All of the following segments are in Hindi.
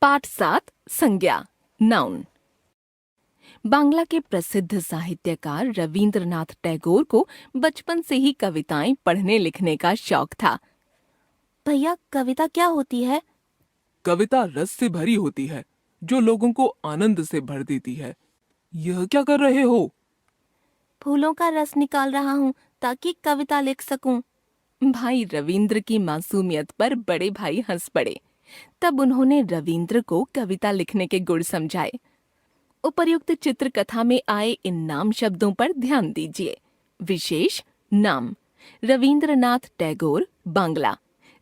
पाठ 7 संज्ञा नाउन। बांग्ला के प्रसिद्ध साहित्यकार रविंद्रनाथ टैगोर को बचपन से ही कविताएं पढ़ने लिखने का शौक था। भैया, कविता क्या होती है? कविता रस से भरी होती है जो लोगों को आनंद से भर देती है। यह क्या कर रहे हो? फूलों का रस निकाल रहा हूँ ताकि कविता लिख सकूं। भाई रविंद्र की मासूमियत पर बड़े भाई हंस पड़े। तब उन्होंने रविंद्र को कविता लिखने के गुण समझाए। उपर्युक्त चित्रकथा में आए इन नाम शब्दों पर ध्यान दीजिए। विशेष नाम रविंद्रनाथ टैगोर, बांग्ला।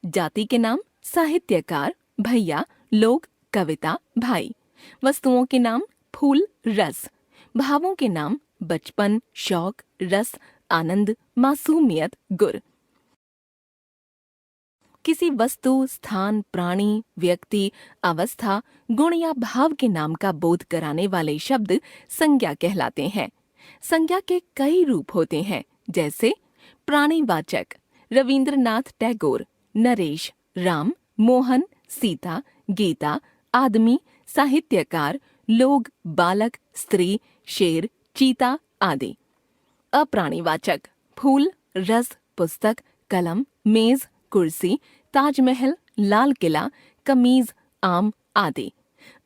जाति के नाम साहित्यकार, भैया, लोग, कविता, भाई। वस्तुओं के नाम फूल, रस। भावों के नाम बचपन, शौक, रस, आनंद, मासूमियत, गुर। किसी वस्तु, स्थान, प्राणी, व्यक्ति, अवस्था, गुण या भाव के नाम का बोध कराने वाले शब्द संज्ञा कहलाते हैं। संज्ञा के कई रूप होते हैं, जैसे प्राणीवाचक रविंद्रनाथ टैगोर, नरेश, राम, मोहन, सीता, गीता, आदमी, साहित्यकार, लोग, बालक, स्त्री, शेर, चीता आदि। अप्राणीवाचक फूल, रस, पुस्तक, कलम, मेज, कुर्सी, ताजमहल, लाल किला, कमीज, आम आदि।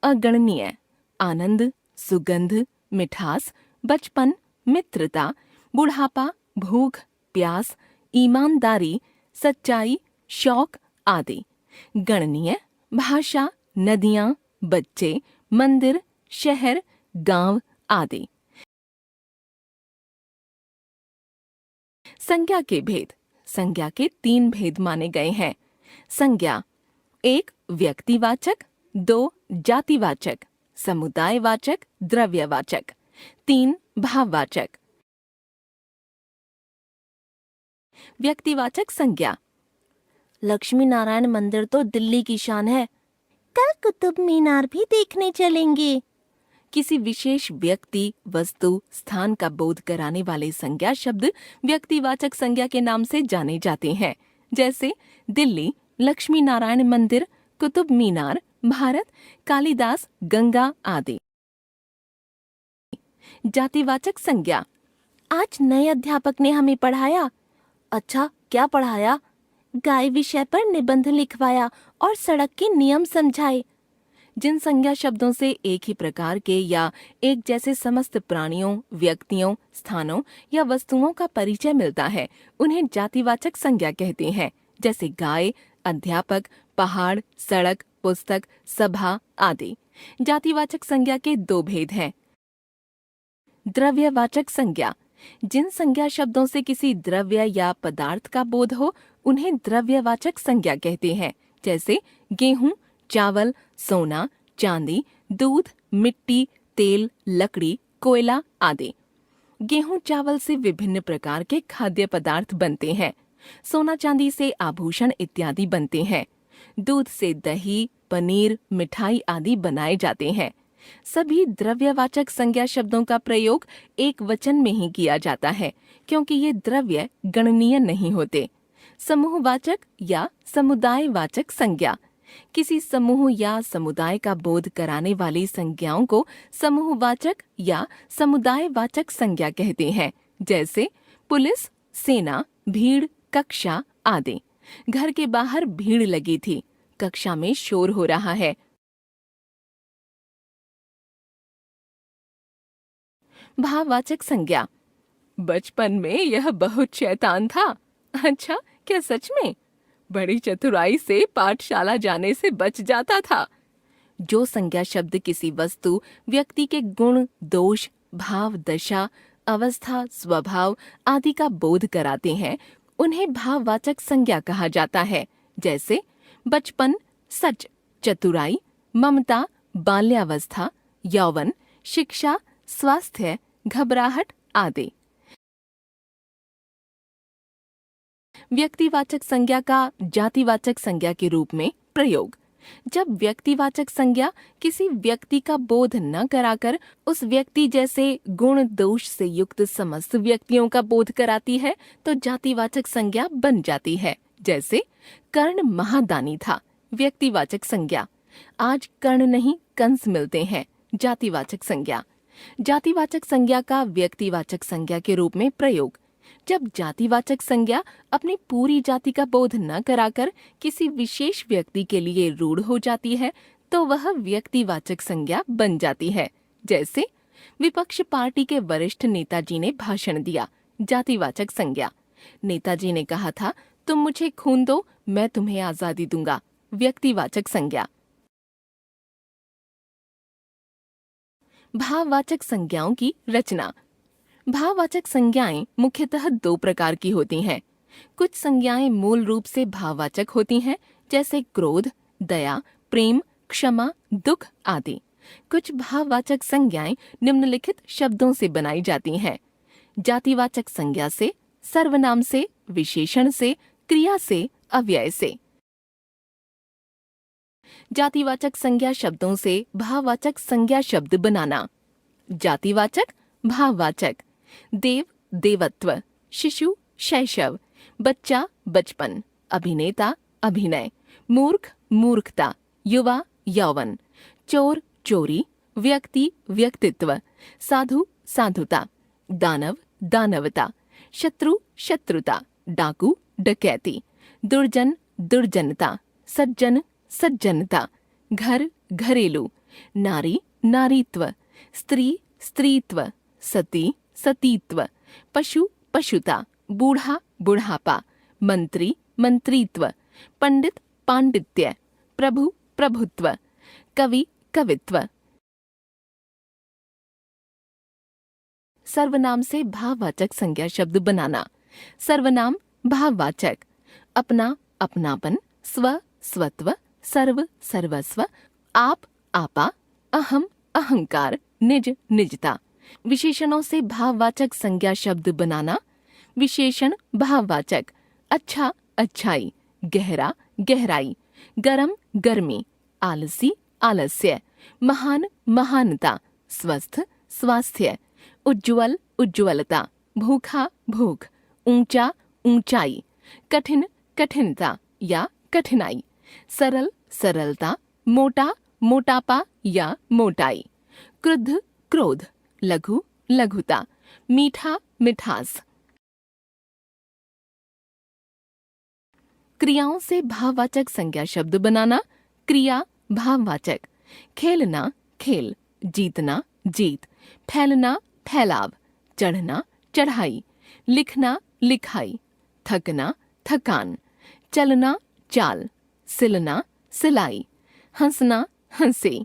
अगणनीय आनंद, सुगंध, मिठास, बचपन, मित्रता, बुढ़ापा, भूख, प्यास, ईमानदारी, सच्चाई, शौक आदि। गणनीय भाषा, नदियां, बच्चे, मंदिर, शहर, गांव आदि। संज्ञा के भेद। संज्ञा के 3 भेद माने गए हैं। संज्ञा 1 व्यक्तिवाचक, 2 जातिवाचक, समुदायवाचक, द्रव्यवाचक, 3 भाववाचक। व्यक्तिवाचक संज्ञा। लक्ष्मी नारायण मंदिर तो दिल्ली की शान है। कल कुतुब मीनार भी देखने चलेंगे। किसी विशेष व्यक्ति, वस्तु, स्थान का बोध कराने वाले संज्ञा शब्द व्यक्तिवाचक संज्ञा के नाम से जाने जाते हैं, जैसे दिल्ली, लक्ष्मी नारायण मंदिर, कुतुब मीनार, भारत, कालिदास, गंगा आदि। जातिवाचक संज्ञा। आज नए अध्यापक ने हमें पढ़ाया। अच्छा, क्या पढ़ाया? गाय विषय पर निबंध लिखवाया और सड़क के नियम समझाए। जिन संज्ञा शब्दों से एक ही प्रकार के या एक जैसे समस्त प्राणियों, व्यक्तियों, स्थानों या वस्तुओं का परिचय मिलता है, उन्हें जातिवाचक संज्ञा कहते हैं, जैसे गाय, अध्यापक, पहाड़, सड़क, पुस्तक, सभा आदि। जातिवाचक संज्ञा के 2 भेद हैं। द्रव्यवाचक संज्ञा। जिन संज्ञा शब्दों से किसी द्रव्य या पदार्थ का बोध हो, उन्हें द्रव्यवाचक संज्ञा कहते हैं, जैसे गेहूं, चावल, सोना, चांदी, दूध, मिट्टी, तेल, लकड़ी, कोयला आदि। गेहूं, चावल से विभिन्न प्रकार के खाद्य पदार्थ बनते हैं। सोना, चांदी से आभूषण इत्यादि बनते हैं। दूध से दही, पनीर, मिठाई आदि बनाए जाते हैं। सभी द्रव्यवाचक संज्ञा शब्दों का प्रयोग एक वचन में ही किया जाता है, क्योंकि ये द्रव्य गणनीय नहीं होते। समूहवाचक या समुदायवाचक संज्ञा। किसी समूह या समुदाय का बोध कराने वाली संज्ञाओं को समूहवाचक या समुदायवाचक संज्ञा कहते हैं, जैसे पुलिस, सेना, भीड़, कक्षा आदि। घर के बाहर भीड़ लगी थी, कक्षा में शोर हो रहा है। भाववाचक संज्ञा। बचपन में यह बहुत शैतान था। अच्छा, क्या सच में? बड़ी चतुराई से पाठशाला जाने से बच जाता था। जो संज्ञा शब्द किसी वस्तु, व्यक्ति के गुण, दोष, भाव, दशा, अवस्था, स्वभाव आदि का बोध कराते हैं, उन्हें भाववाचक संज्ञा कहा जाता है, जैसे बचपन, सच, चतुराई, ममता, बाल्यावस्था, यौवन, शिक्षा, स्वास्थ्य, घबराहट आदि। व्यक्तिवाचक संज्ञा का जातिवाचक संज्ञा के रूप में प्रयोग। जब व्यक्तिवाचक संज्ञा किसी व्यक्ति का बोध न कराकर उस व्यक्ति जैसे गुण दोष से युक्त समस्त व्यक्तियों का बोध कराती है, तो जातिवाचक संज्ञा बन जाती है, जैसे कर्ण महादानी था। व्यक्तिवाचक संज्ञा। आज कर्ण नहीं कंस मिलते हैं। जातिवाचक संज्ञा। जातिवाचक संज्ञा का व्यक्तिवाचक संज्ञा के रूप में प्रयोग। जब जातिवाचक संज्ञा अपनी पूरी जाति का बोध न कराकर किसी विशेष व्यक्ति के लिए रूढ़ हो जाती है तो वह व्यक्तिवाचक संज्ञा बन जाती है। जैसे विपक्ष पार्टी के वरिष्ठ नेताजी ने भाषण दिया। जातिवाचक संज्ञा। नेताजी ने कहा था, तुम मुझे खून दो, मैं तुम्हें आजादी दूंगा। व्यक्तिवाचक संज्ञा। भाववाचक संज्ञाओं की रचना। भाववाचक संज्ञाएं मुख्यतः दो प्रकार की होती हैं। कुछ संज्ञाएं मूल रूप से भाववाचक होती हैं, जैसे क्रोध, दया, प्रेम, क्षमा, दुख आदि। कुछ भाववाचक संज्ञाएं निम्नलिखित शब्दों से बनाई जाती हैं: जातिवाचक संज्ञा से, सर्वनाम से, विशेषण से, क्रिया से, अव्यय से। जातिवाचक संज्ञा शब्दों से भाववाचक संज्ञा शब्द बनाना। जातिवाचक, भाववाचक। देव, देवत्व। शिशु, शैशव। बच्चा, बचपन। अभिनेता, अभिनय। मूर्ख, मूर्खता। युवा, यौवन। चोर, चोरी। व्यक्ति, व्यक्तित्व। साधु, साधुता। दानव, दानवता। शत्रु, शत्रुता। डाकू, डकैती। दुर्जन, दुर्जनता। सज्जन, सज्जनता। घर, घरेलू। नारी, नारीत्व। स्त्री, स्त्रीत्व। सती, सतीत्व। पशु, पशुता। बूढ़ा, बुढ़ापा। मंत्री, मंत्रीत्व। पंडित, पांडित्य। प्रभु, प्रभुत्व। कवि, कवित्व। सर्वनाम से भाववाचक संज्ञा शब्द बनाना। सर्वनाम, भाववाचक। अपना, अपनापन। स्व, स्वत्व। सर्व, सर्वस्व। आप, आपा। अहम, अहंकार। निज, निजता। विशेषणों से भाववाचक संज्ञा शब्द बनाना। विशेषण, भाववाचक। अच्छा, अच्छाई। गहरा, गहराई। गरम, गर्मी। आलसी, आलस्य। महान, महानता। स्वस्थ, स्वास्थ्य। उज्ज्वल, उज्ज्वलता। भूखा, भूख। ऊंचा, ऊंचाई। कठिन, कठिनता या कठिनाई। सरल, सरलता। मोटा, मोटापा या मोटाई। क्रुद्ध, क्रोध। लघु, लघुता। मीठा, मिठास। क्रियाओं से भाववाचक संज्ञा शब्द बनाना। क्रिया, भाववाचक। खेलना, खेल। जीतना, जीत। फैलना, फैलाव। चढ़ना, चढ़ाई। लिखना, लिखाई। थकना, थकान। चलना, चाल। सिलना, सिलाई। हंसना, हंसे।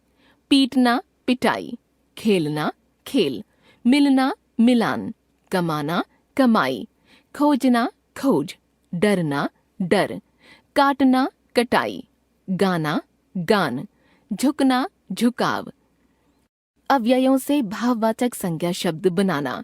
पीटना, पिटाई। खेलना, खेल। मिलना, मिलान। कमाना, कमाई। खोजना, खोज। डरना, डर। काटना, कटाई। गाना, गान। झुकना, झुकाव। अव्ययों से भाववाचक संज्ञा शब्द बनाना।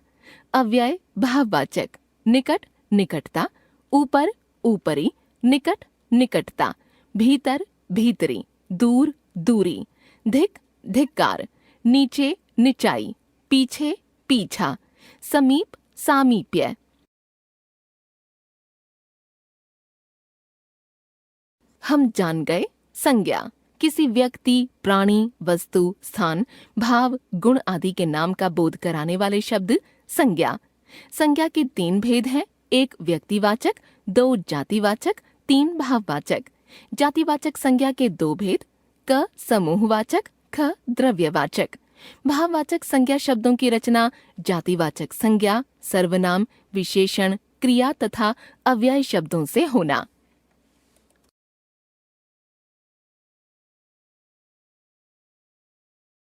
अव्यय, भाववाचक। निकट, निकटता। ऊपर, ऊपरी। निकट, निकटता। भीतर, भीतरी। दूर, दूरी। धिक, धिक्कार। नीचे, निचाई। पीछे, पीछा। समीप, सामीप्य। हम जान गए संज्ञा। किसी व्यक्ति, प्राणी, वस्तु, स्थान, भाव, गुण आदि के नाम का बोध कराने वाले शब्द संज्ञा। संज्ञा के 3 भेद हैं: 1 व्यक्तिवाचक, 2 जातिवाचक, 3 भाववाचक। जातिवाचक संज्ञा के 2 भेद: क समूहवाचक, ख द्रव्यवाचक। भाववाचक संज्ञा शब्दों की रचना जातिवाचक संज्ञा, सर्वनाम, विशेषण, क्रिया तथा अव्यय शब्दों से होना।